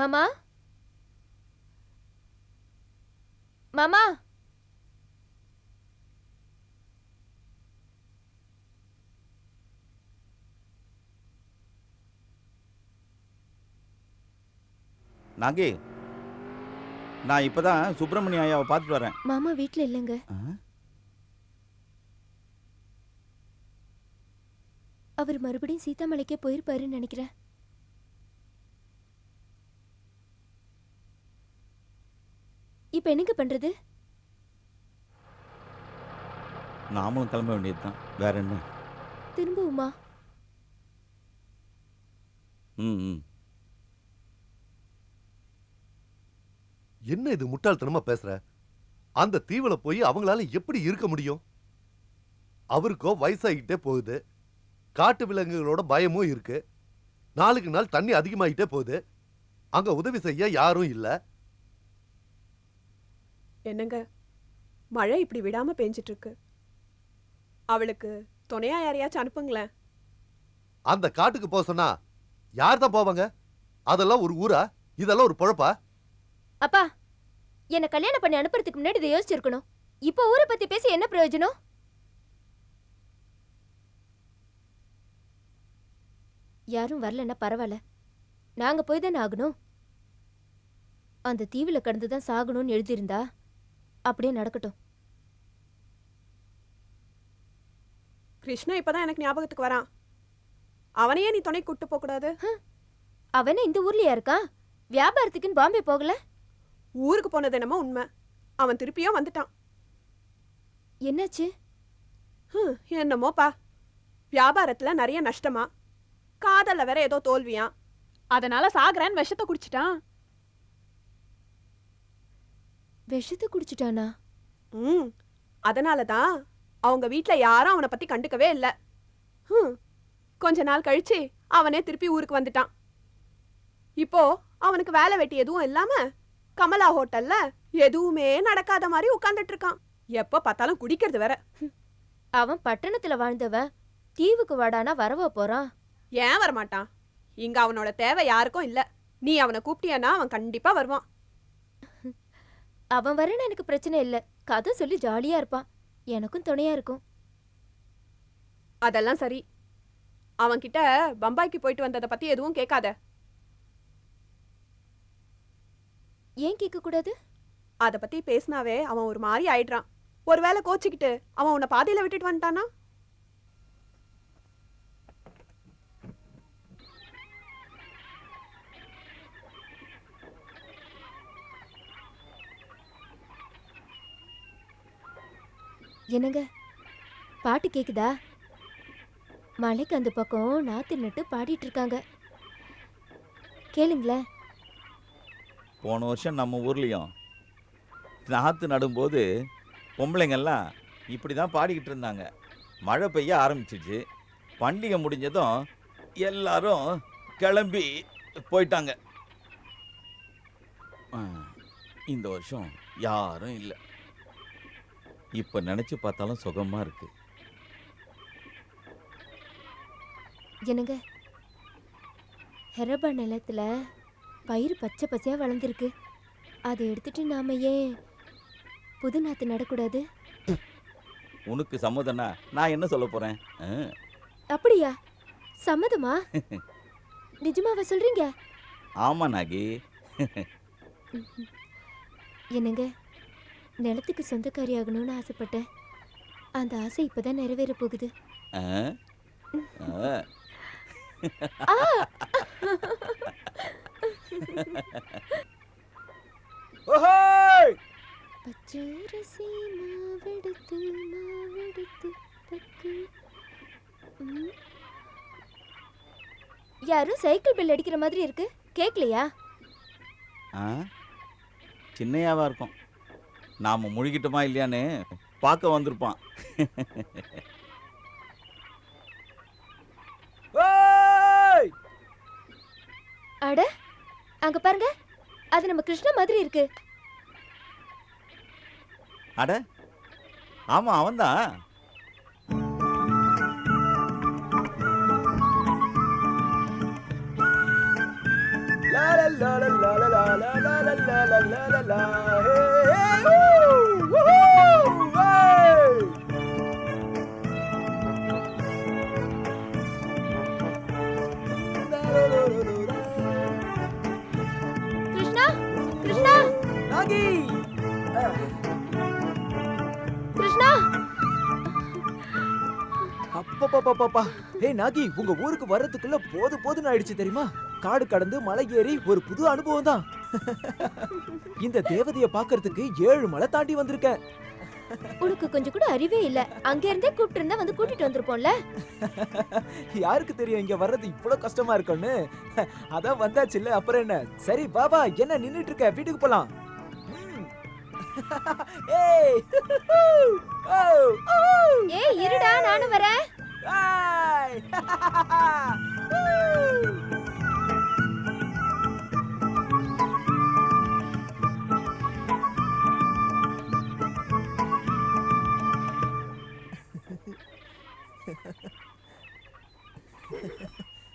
மாமா, மாமா. நாகி, நான் இப்பதான் சுப்பிரமணிய ஐயாவை பார்த்துட்டு வரேன். மாமா வீட்ல இல்லைங்க. அவர் மறுபடியும் சீதாமலைக்கே போயிருப்பாருன்னு நினைக்கிறேன். இப்ப என்னங்க பண்றது? நாமளும் கிளம்ப வேண்டியதுதான், வேற என்ன? திரும்பவுமா? ம். என்ன இது முட்டாள்தனமா பேசுற? அந்த தீவுல போய் அவங்களால எப்படி இருக்க முடியும்? அவருக்கோ வயசாகிட்டே போகுது, காட்டு விலங்குகளோட பயமும் இருக்கு, நாளுக்கு நாள் தண்ணி அதிகமாகிட்டே போகுது, அங்க உதவி செய்ய யாரும் இல்ல. என்னங்க, மழை இப்படி விடாம பெஞ்சிட்டு இருக்கு. அவளுக்கு துணையா யாரையாச்சும் அனுப்புங்களேன். அந்த காட்டுக்கு போக சொன்னா யார் தான் போவாங்க? அதெல்லாம் ஒரு ஊரா? இதெல்லாம் ஒரு பொழப்பா? அப்பா, என்ன கல்யாணம் பண்ணி அனுப்புறதுக்கு முன்னாடி இதை யோசிச்சிருக்கணும். இப்ப ஊரை பத்தி பேசி என்ன பிரயோஜனம்? யாரும் வரலன்னா பரவாயில்ல, நாங்க போய் தானே ஆகணும். அந்த தீவுல கடந்துதான் சாகணும்னு எழுதியிருந்தா அப்படியே நடக்கட்டும். கிருஷ்ணா இப்பதான் எனக்கு ஞாபகத்துக்கு வரான். அவனையே நீ துணை கூட்டு போக கூடாது. அவனே இந்த ஊர்லயா இருக்கான்? வியாபாரத்துக்குன்னு பாம்பே போகல? ஊருக்கு போனது என்னமோ உண்மை, அவன் திருப்பியும் வந்துட்டான். என்னாச்சு? என்னமோப்பா, வியாபாரத்துல நிறைய நஷ்டமா, காதல்ல வேற ஏதோ தோல்வியா, அதனால சாகுறேன்னு விஷத்தை குடிச்சிட்டான். விஷத்தை குடிச்சிட்டானா? அதனாலதான் அவங்க வீட்ல யாரும் அவனை பத்தி கண்டுக்கவே இல்ல. கொஞ்ச நாள் கழிச்சு அவனே திருப்பி ஊருக்கு வந்துட்டான். இப்போ அவனுக்கு வேலை வெட்டி எதுவும் இல்லாம கமலா ஹோட்டல்ல எதுவுமே நடக்காத மாதிரி உட்கார்ந்துட்டு இருக்கான். எப்ப பார்த்தாலும் குடிக்கிறது வேற. அவன் பட்டணத்துல வாழ்ந்தவன், தீவுக்கு வாடானா வரவா போறான்? ஏன் வரமாட்டான்? இங்க அவனோட தேவை யாருக்கும் இல்ல. நீ அவனை கூப்பிட்டியன்னா அவன் கண்டிப்பா வருவான். அவன் வரேன்னு எனக்கு பிரச்சனை இல்ல, கதை சொல்லி ஜாலியா இருப்பான், எனக்கும் துணையா இருக்கும். அதெல்லாம் சரி, அவன் கிட்ட பம்பாய்க்கு போயிட்டு வந்ததை பத்தி எதுவும் கேட்காத. ஏன் கேட்க கூடாது? அத பத்தி பேசினாவே அவன் ஒரு மாதிரி ஆயிடுறான். ஒருவேளை கோச்சிக்கிட்டு அவன் உன்னை பாதியில விட்டுட்டு வந்துட்டானா? என்னங்க, பாட்டு கேக்குதா? மலைக்கு அந்த பக்கம் நாத்து நட்டு பாடிட்டு இருக்காங்க, கேளுங்களேன். போன வருஷம் நம்ம ஊர்லேயும் நாற்று நடும்போது பொம்பளைங்கெல்லாம் இப்படி தான் பாடிக்கிட்டு இருந்தாங்க. மழை பெய்ய ஆரம்பிச்சிச்சு. பண்டிகை முடிஞ்சதும் எல்லாரும் கிளம்பி போயிட்டாங்க. இந்த வருஷம் யாரும் இல்லை. இப்போ நினச்சி பார்த்தாலும் சுகமாக இருக்கு. என்னங்க, ஹெரபா நிலத்துல பயிர் பச்சை பச்சையா வளர்ந்துருக்கு, அதை எடுத்துட்டு நாம ஏன் புது நாத்து நடக்கூடாது? உனக்கு சம்மதம்னா நான் என்ன சொல்ல போறேன்? அப்படியா? சம்மதமா? நிஜமாவா சொல்றீங்க? ஆமா நாகி. என்னங்க, நிலத்துக்கு சொந்தக்காரி ஆகணும்னு ஆசைப்பட்டேன். அந்த ஆசை இப்பதான் நிறைவேற போகுது. பச்சரிசி மாவெடுத்து மாவெடுத்து பக்கு. யாரும் சைக்கிள் பெல் அடிக்கிற மாதிரி இருக்கு, கேட்கலையா? சின்னையாவா இருக்கும். நாம முழுகிட்டோமா இல்லையான்னு பார்க்க வந்திருப்பான். அட, அங்க பாருங்க, அது நம்ம கிருஷ்ணா மாதிரி இருக்கு. அட, ஆமா அவன்தான். லா லா லா லா லா லா லா லா லா லா லா லா. கிருஷ்ணா கிருஷ்ணா நாகி கிருஷ்ணா அப்பப்பப்பப்பா. ஏய் நாகி, உங்க ஊருக்கு வர்றதுக்குள்ள போதும்னு ஆயிடுச்சு தெரியுமா? காடு கடந்து மலை ஏறி ஒரு புது அனுபவம் தான். இந்த தேவதைய பாக்குறதுக்கு 7 மலை தாண்டி வந்திருக்கேன். உனக்கு கொஞ்சம் கூட அறிவே இல்ல. அங்க இருந்தே கூப்பிட்டு இருந்தா வந்து கூட்டிட்டு வந்திருப்போம்ல. யாருக்கு தெரியும் இங்க வர்றது இவ்வளவு கஷ்டமா இருக்கும்னு? அதான் வந்தாச்சுல்ல, அப்புறம் என்ன? சரி பாபா, என்ன நின்னுட்டு இருக்க? வீட்டுக்கு போலாம். ஏய் ஓ ஓ ஏய் இருடா, நானும் வரேன். ஏய்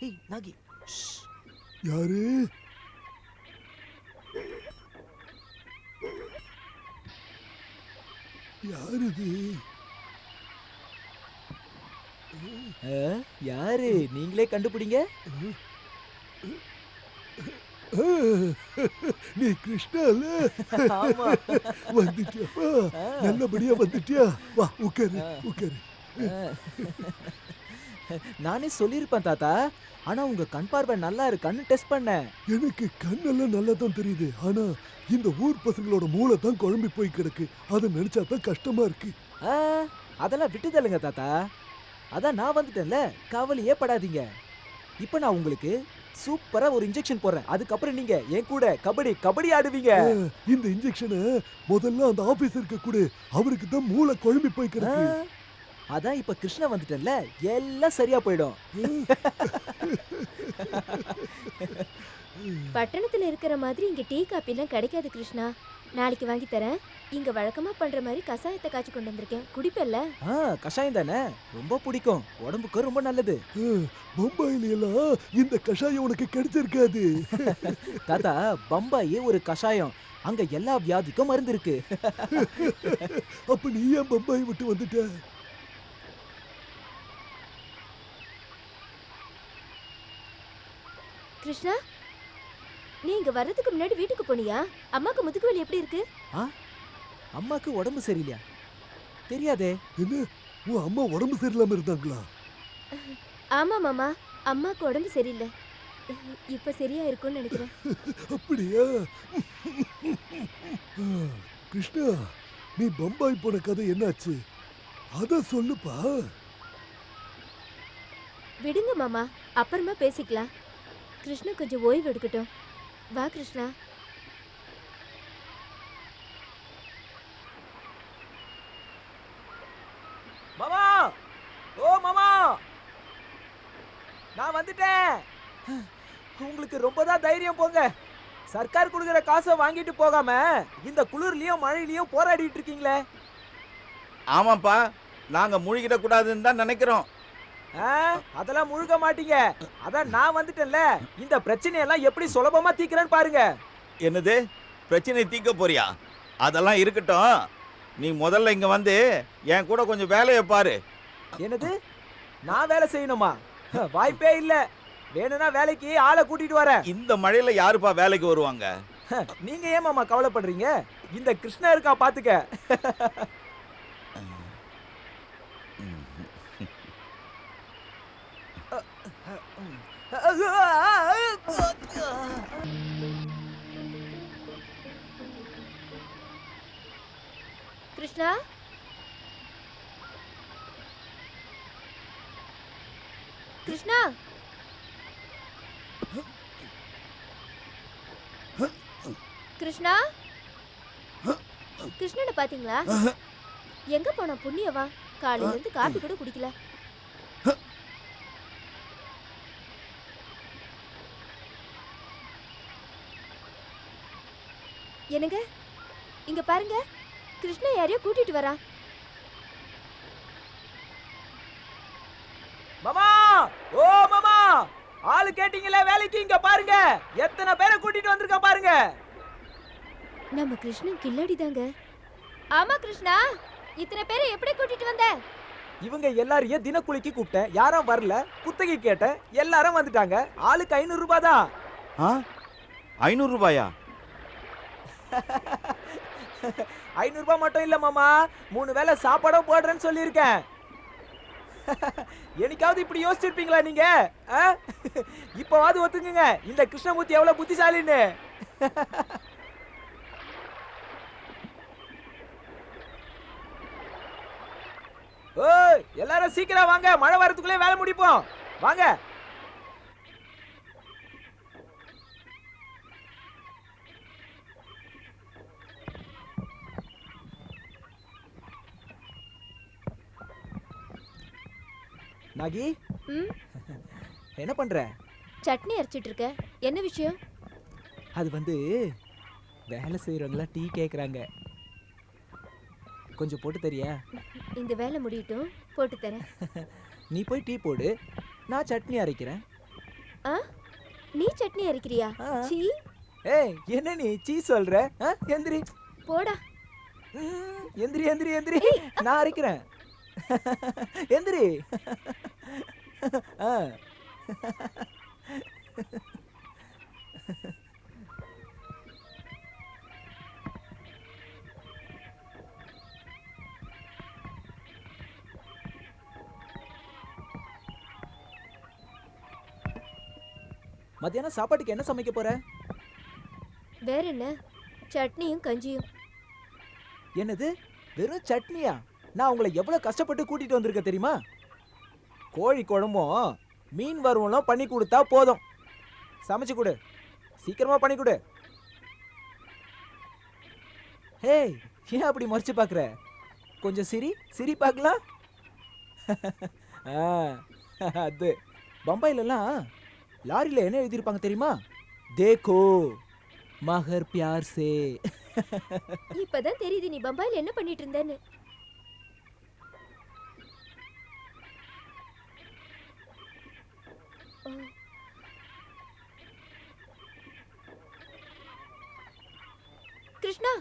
ஏய் நாகி, யாரு? யாரு யாரு? நீங்களே கண்டுபிடிங்க. நீ கிருஷ்ணால ஆமா. வந்துட்டியாப்பா? நல்லபடியா வந்துட்டியா? வா உட்காரு உட்காரு. நானே சொல்லியிருப்பேன் தாத்தா, ஆனா உங்க கண் பார்வை நல்லா இருக்கான்னு டெஸ்ட் பண்ணேன். எனக்கு கண்ணெல்லாம் நல்லா தான் தெரியுது. ஆனா இந்த ஊர் பசங்களோட மூளை தான் குழம்பி போய் கிடக்கு. அதை நினைச்சா தான் கஷ்டமா இருக்கு. ஆ, அதெல்லாம் விட்டுதல்லுங்க தாத்தா. அதான் நான் வந்துட்டேன்ல, கவலையே படாதீங்க. இப்போ நான் உங்களுக்கு சூப்பரா ஒரு இன்ஜெக்ஷன் போடுறேன். அதுக்கப்புறம் நீங்க என் கூட கபடி ஆடுவீங்க. இந்த இன்ஜெக்ஷனை முதல்ல அந்த ஆபீசருக்கு கொடு. அவருக்கு தான் மூளை குழம்பி போய் கிடக்கு. அதான் இப்ப கிருஷ்ணா வந்துட்டேன்ல, எல்லாம் சரியா போயிடும். பட்டணத்துல இருக்கிற மாதிரி இங்க டீ காபி எல்லாம் கிடைக்காது கிருஷ்ணா. நாளைக்கு வாங்கி தரேன். இங்க வழக்கமா பண்ற மாதிரி கசாயத்தை காய்ச்சி கொண்டு வந்திருக்கேன். குடிப்பல்ல? கஷாயம் தானே, ரொம்ப பிடிக்கும். உடம்புக்கு ரொம்ப நல்லது. பம்பாயில எல்லாம் இந்த கஷாயம் உனக்கு கிடைச்சிருக்காது. தாத்தா, பம்பாயே ஒரு கஷாயம். அங்க எல்லா வியாதிக்கும் மருந்து இருக்கு. அப்ப நீ ஏன் பம்பாய் விட்டு வந்துட்ட? கிருஷ்ணா, நீ இங்க வர்றதுக்கு முன்னாடி வீட்டுக்கு போனியா? அம்மாக்கு முதுகு வலி எப்படி இருக்கு? அம்மாக்கு உடம்பு சரியில்லையா? தெரியாதே. என்ன, உன் அம்மா உடம்பு சரியில்லாம இருந்தாங்களா? ஆமா மாமா, அம்மாக்கு உடம்பு சரியில்லை. இப்ப சரியா இருக்கும்னு நினைக்கிறேன். அப்படியா? கிருஷ்ணா, நீ பம்பாய் போன கதை என்னாச்சு? அத சொல்லுப்பா. விடுங்க மாமா, அப்புறமா பேசிக்கலாம். கிருஷ்ணா கொஞ்சம் ஓய்வு எடுக்கட்டும். வா கிருஷ்ணா. மாமா, ஓ மாமா, நான் வந்துட்டேன். உங்களுக்கு ரொம்ப தான் தைரியம் போங்க. சர்க்கார் கொடுக்கிற காசை வாங்கிட்டு போகாம இந்த குளிர்லயும் மழையிலயும் போராடிட்டு இருக்கீங்களே. ஆமாப்பா, நாங்க முழுகிட கூடாதுன்னு தான் நினைக்கிறோம். அதெல்லாம் முழுக மாட்டீங்க. அதான் நான் வந்துட்டேன்ல, இந்த பிரச்சனையெல்லாம் எப்படி சுலபமா தீக்கிறேன்னு பாருங்க. என்னது, பிரச்சனை தீர்க்க போறியா? அதெல்லாம் இருக்கட்டும். நீ முதல்ல இங்க வந்து என் கூட கொஞ்சம் வேலையை பாரு. என்னது, நான் வேலை செய்யணுமா? வாய்ப்பே இல்ல. வேணும்னா வேலைக்கு ஆளை கூட்டிட்டு வரேன். இந்த மழையில யாருப்பா வேலைக்கு வருவாங்க? நீங்க ஏன் மாமா கவலைப்படுறீங்க? இந்த கிருஷ்ணா இருக்கா பாத்துக்க. கிருஷ்ணா, கிருஷ்ணா, கிருஷ்ணா, கிருஷ்ணனை பாத்தீங்களா? எங்க போனா புண்ணியவா? காலையில இருந்து காபி கூட குடிக்கல. என்னங்க, இங்க பாருங்க, கிருஷ்ணா யாரையோ கூட்டிட்டு வரா. மாமா, ஓ மாமா, ஆளு கேட்டீங்களே வேலைக்கு, இங்க பாருங்க எத்தனை பேரை கூட்டிட்டு வந்திருக்க பாருங்க. நம்ம கிருஷ்ணன் கில்லாடி தாங்க. ஆமா கிருஷ்ணா, இத்தனை பேரை எப்படி கூட்டிட்டு வந்த? இவங்க எல்லாரையும் தினக்கூலிக்கு கூப்பிட்டேன், யாரும் வரல. குத்தகை கேட்டேன், எல்லாரும் வந்துட்டாங்க. ஆளுக்கு 500 ரூபாய் தான். 500 ரூபாயா? 500 ரூபாய் மட்டும் இல்ல மாமா, 3 வேளை சாப்பாடும் போடுறேன்னு சொல்லியிருக்கேன். என்னைக்காவது இப்படி யோசிச்சிருப்பீங்களா நீங்க? இப்பவாது ஒத்துக்குங்க, இந்த கிருஷ்ணமூர்த்தி எவ்வளவு புத்திசாலின்னு. ஓய், எல்லாரும் சீக்கிரம் வாங்க, மழை வரதுக்குள்ளே வேலை முடிப்போம். வாங்க. நாகி, ம், என்ன பண்ற? சட்னி அரைச்சிட்டு இருக்க. என்ன விஷயம்? அது வந்து வேலை செய்யறவங்களா டீ கேக்குறாங்க, கொஞ்சம் போட்டு தரியா? இந்த வேலை முடியட்டும், போட்டு தரேன். நீ போய் டீ போடு, நான் சட்னி அரைக்கிறேன். ஆ, நீ சட்னி அரைக்கிறியா? ஆ. சீ, ஏய், என்ன நீ சீ சொல்ற? எந்திரி. போடா. எந்திரி எந்திரி எந்திரி, நான் அரைக்கிறேன். எந்திரி. ஆ. மத்தியானம் சாப்பாட்டுக்கு என்ன சமைக்க போற? வேற என்ன? சட்னியும் கஞ்சியும். என்னது, வெறும் சட்னியா? நான் உங்களை எவ்வளவு கஷ்டப்பட்டு கூட்டிட்டு வந்திருக்க தெரியுமா? கோழி குழம்பும் மீன் வறுவலும் பண்ணி கொடுத்தா போதும். சமைச்சு கொடு, சீக்கிரமா பண்ணி கொடு. ஹேய், ஏன் அப்படி மறைச்சு பாக்குற? கொஞ்சம் சிரி பார்க்கலாம். அது பம்பாயிலலாம் லாரியில என்ன எழுதியிருப்பாங்க தெரியுமா? தேக்கோ மகர் பியார் சே. இப்பதான் தெரியுது நீ பம்பாயில என்ன பண்ணிட்டு இருந்தேன்னு. ஓ. கிருஷ்ணா,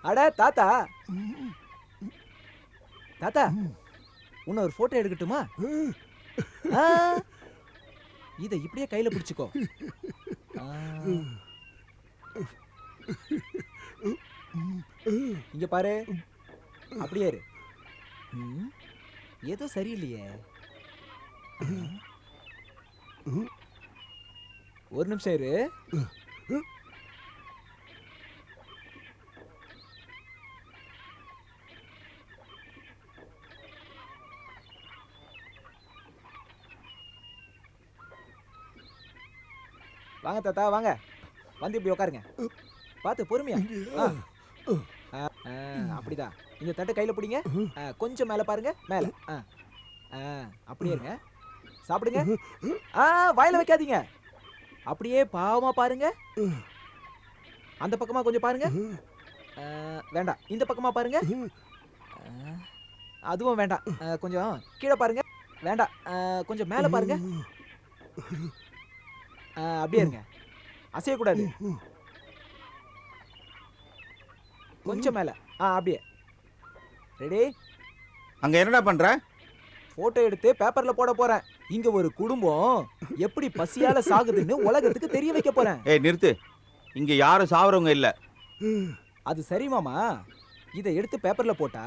அட தாத்தா, தாத்தா உன்னை ஒரு போட்டோ எடுக்கட்டுமா? இத இப்படியே கையில பிடிச்சுக்கோ. இங்க பாரு, அப்படியே இரு. ஏதோ சரியில்லையே. ஒரு நிமிஷம் இரு. வாங்க தாத்தா, வாங்க. வந்து இப்படி உட்காருங்க. பார்த்து பொறுமையா. அப்படிதான். இந்த தட்டை கையில பிடிங்க. கொஞ்சம் மேல பாருங்க, மேல. அப்படியே இருங்க. சாப்பிடுங்க. வாயில வைக்காதீங்க. அப்படியே பாவமா பாருங்க. அந்த பக்கமா கொஞ்சம் பாருங்க. வேண்டாம், இந்த பக்கமா பாருங்க. அதுவும் வேண்டாம். கொஞ்சம் கீழே பாருங்க. வேண்டாம். கொஞ்சம் மேல பாருங்க. அப்படியே இருங்க. அசையக்கூடாது. கொஞ்சம் மேல. அப்படியே. ரெடி? அங்க என்னடா பண்ற? போட்டோ எடுத்து பேப்பர்ல போட போறேன். இங்க ஒரு குடும்பம் எப்படி பசியால சாகுதுன்னு உலகத்துக்கு தெரிய வைக்க போறேன். ஏய் நிறுத்து. இங்க யாரும் சாவறவங்க இல்ல. அது சரி மாமா. இதை எடுத்து பேப்பர்ல போட்டா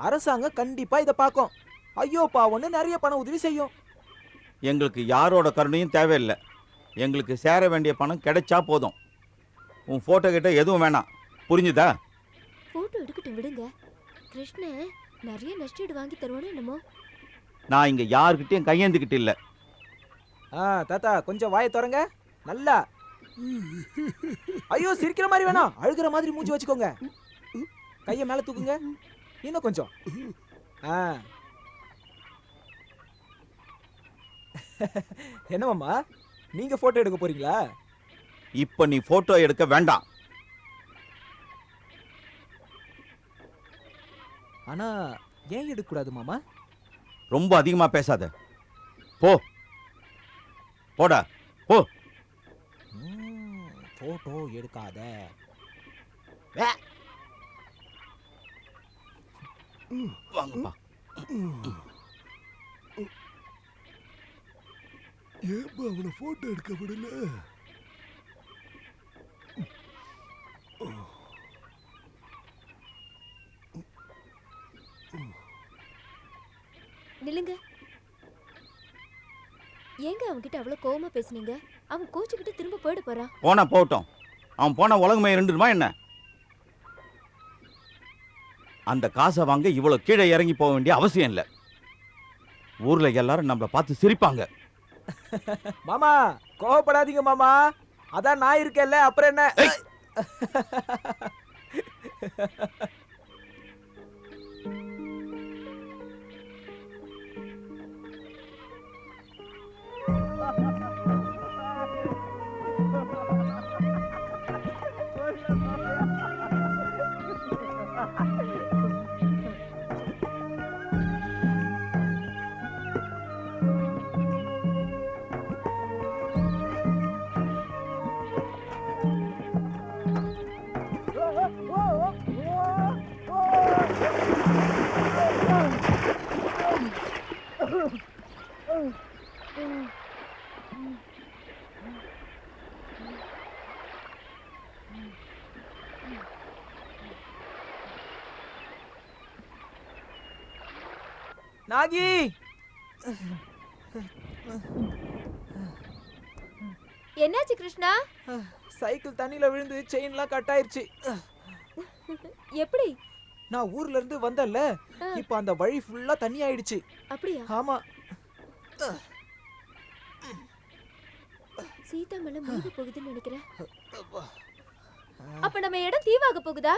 அரசாங்கம் கண்டிப்பா இதை பார்க்கும். ஐயோ பாவம்னு நிறைய பண உதவி செய்யும். எங்களுக்கு யாரோட கருணையும் தேவையில்லை. எங்களுக்கு சேர வேண்டிய பணம் கிடைச்சா போதும். உன் போட்டோ கிட்ட எதுவும் வேணாம். புரிஞ்சுதா? போட்டோ எடுக்கட்டும் விடுங்க. கிருஷ்ணன் நிறைய நஷ்டீடு வாங்கி தருவானோ என்னமோ. நான் இங்க யாருக்கிட்டையும் கையேந்துக்கிட்டு இல்ல. தாத்தா கொஞ்சம் வாயை திறங்க. நல்லா. ஐயோ சிரிக்கிற மாதிரி வேணாம். அழுகிற மாதிரி மூஞ்சி வச்சுக்கோங்க. கையை மேல தூக்குங்க. இன்னும் கொஞ்சம். என்ன மாமா, நீங்க போட்டோ எடுக்க போறீங்களா? இப்ப நீ போட்டோ எடுக்க வேண்டாம். ஆனா ஏன் எடுக்க கூடாது மாமா? ரொம்ப அதிகமா பேசாத. போ போடா போ. போட்டோ எடுக்காத. வாங்கப்பா. ஏன்பா அவனை போட்டோ எடுக்க விடல? நில்லுங்க. ஏங்க அவன்கிட்ட அவ்வளவு கோவமா பேசுனீங்க? அவன் கோச்சுக்கிட்டு திரும்ப போயிட போறான். போனா போகட்டும். அவன் போனா உலகமே இருண்டுமா என்ன? அந்த காசை வாங்க இவ்வளவு கீழே இறங்கி போக வேண்டிய அவசியம் இல்லை. ஊர்ல எல்லாரும் நம்மளை பார்த்து சிரிப்பாங்க. மாமா கோவப்படாதீங்க மாமா. அதான் நான் இருக்கேன்ல, அப்புறம் என்ன? நாகி, என்னாச்சு கிருஷ்ணா? சைக்கிள் தண்ணியில விழுந்து செயின்லாம் கட் ஆயிருச்சு. எப்படி? நான் ஊர்ல இருந்து வந்தேன்ல, இப்ப அந்த வழி ஃபுல்லா தண்ணி ஆயிடுச்சு. அப்படியா? ஆமா. சீதா மலை மூழ்க போகுதுன்னு நினைக்கிறேன். அப்ப நம்ம இடம் தீவாக போகுதா?